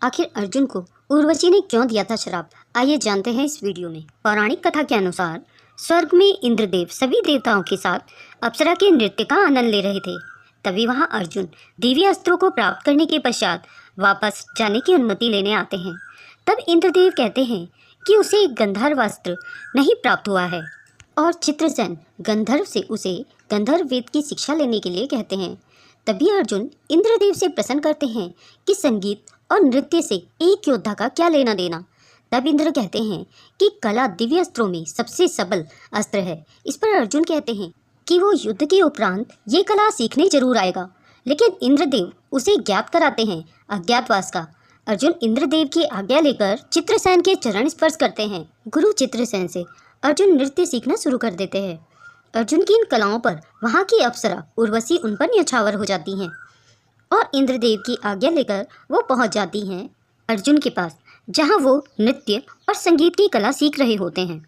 आखिर अर्जुन को उर्वशी ने क्यों दिया था श्राप, आइए जानते हैं इस वीडियो में। पौराणिक कथा के अनुसार स्वर्ग में इंद्रदेव सभी देवताओं के साथ अप्सरा के नृत्य का आनंद ले रहे थे। तभी वहां अर्जुन दिव्य अस्त्रों को प्राप्त करने के पश्चात वापस जाने की अनुमति लेने आते हैं। तब इंद्रदेव कहते हैं कि उसे एक गंधर्व अस्त्र नहीं प्राप्त हुआ है और चित्रसेन गंधर्व से उसे गंधर्व वेद की शिक्षा लेने के लिए कहते हैं। तभी अर्जुन इंद्रदेव से प्रश्न करते हैं कि संगीत और नृत्य से एक योद्धा का क्या लेना देना। तब इंद्र कहते हैं कि कला दिव्य अस्त्रों में सबसे सबल अस्त्र है। इस पर अर्जुन कहते हैं कि वो युद्ध के उपरांत ये कला सीखने जरूर आएगा, लेकिन इंद्रदेव उसे ज्ञात कराते हैं अज्ञातवास का। अर्जुन इंद्रदेव की आज्ञा लेकर चित्रसेन के चरण स्पर्श करते हैं। गुरु चित्रसेन से अर्जुन नृत्य सीखना शुरू कर देते हैं। अर्जुन की इन कलाओं पर वहाँ की अप्सरा उर्वशी उन पर न्यौछावर हो जाती हैं और इंद्रदेव की आज्ञा लेकर वो पहुँच जाती हैं अर्जुन के पास, जहाँ वो नृत्य और संगीत की कला सीख रहे होते हैं।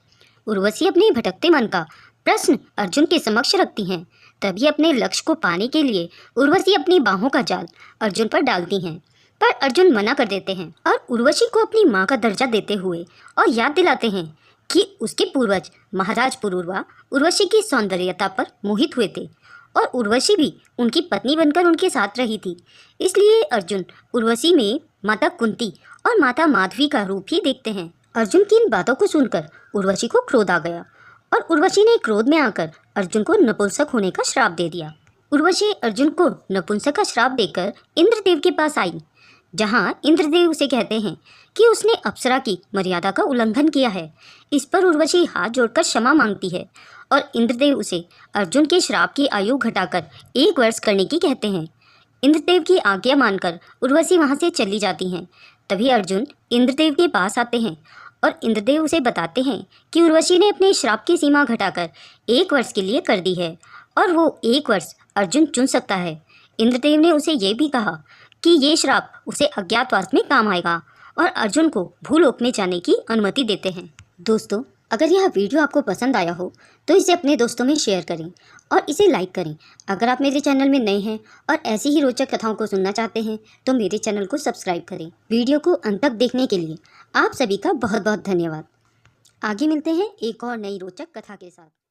उर्वशी अपने भटकते मन का प्रश्न अर्जुन के समक्ष रखती हैं। तभी अपने लक्ष्य को पाने के लिए उर्वशी अपनी बाहों का जाल अर्जुन पर डालती हैं, पर अर्जुन मना कर देते हैं और उर्वशी को अपनी माँ का दर्जा देते हुए और याद दिलाते हैं कि उसके पूर्वज महाराज पुरूरवा उर्वशी की सौंदर्यता पर मोहित हुए थे और उर्वशी भी उनकी पत्नी बनकर उनके साथ रही थी। इसलिए अर्जुन उर्वशी में माता कुंती और माता माधवी का रूप ही देखते हैं। अर्जुन की इन बातों को सुनकर उर्वशी को क्रोध आ गया और उर्वशी ने क्रोध में आकर अर्जुन को नपुंसक होने का श्राप दे दिया। उर्वशी अर्जुन को नपुंसक का श्राप देकर इंद्रदेव के पास आई, जहाँ इंद्रदेव उसे कहते हैं कि उसने अप्सरा की मर्यादा का उल्लंघन किया है। इस पर उर्वशी हाथ जोड़कर क्षमा मांगती है और इंद्रदेव उसे अर्जुन के श्राप की आयु घटाकर 1 वर्ष करने की कहते हैं। इंद्रदेव की आज्ञा मानकर उर्वशी वहाँ से चली जाती हैं। तभी अर्जुन इंद्रदेव के पास आते हैं और इंद्रदेव उसे बताते हैं कि उर्वशी ने अपने श्राप की सीमा घटाकर 1 वर्ष के लिए कर दी है और वो 1 वर्ष अर्जुन चुन सकता है। इंद्रदेव ने उसे ये भी कहा कि ये श्राप उसे अज्ञातवास में काम आएगा और अर्जुन को भूलोक में जाने की अनुमति देते हैं। दोस्तों, अगर यह वीडियो आपको पसंद आया हो तो इसे अपने दोस्तों में शेयर करें और इसे लाइक करें। अगर आप मेरे चैनल में नए हैं और ऐसी ही रोचक कथाओं को सुनना चाहते हैं तो मेरे चैनल को सब्सक्राइब करें। वीडियो को अंत तक देखने के लिए आप सभी का बहुत बहुत धन्यवाद। आगे मिलते हैं एक और नई रोचक कथा के साथ।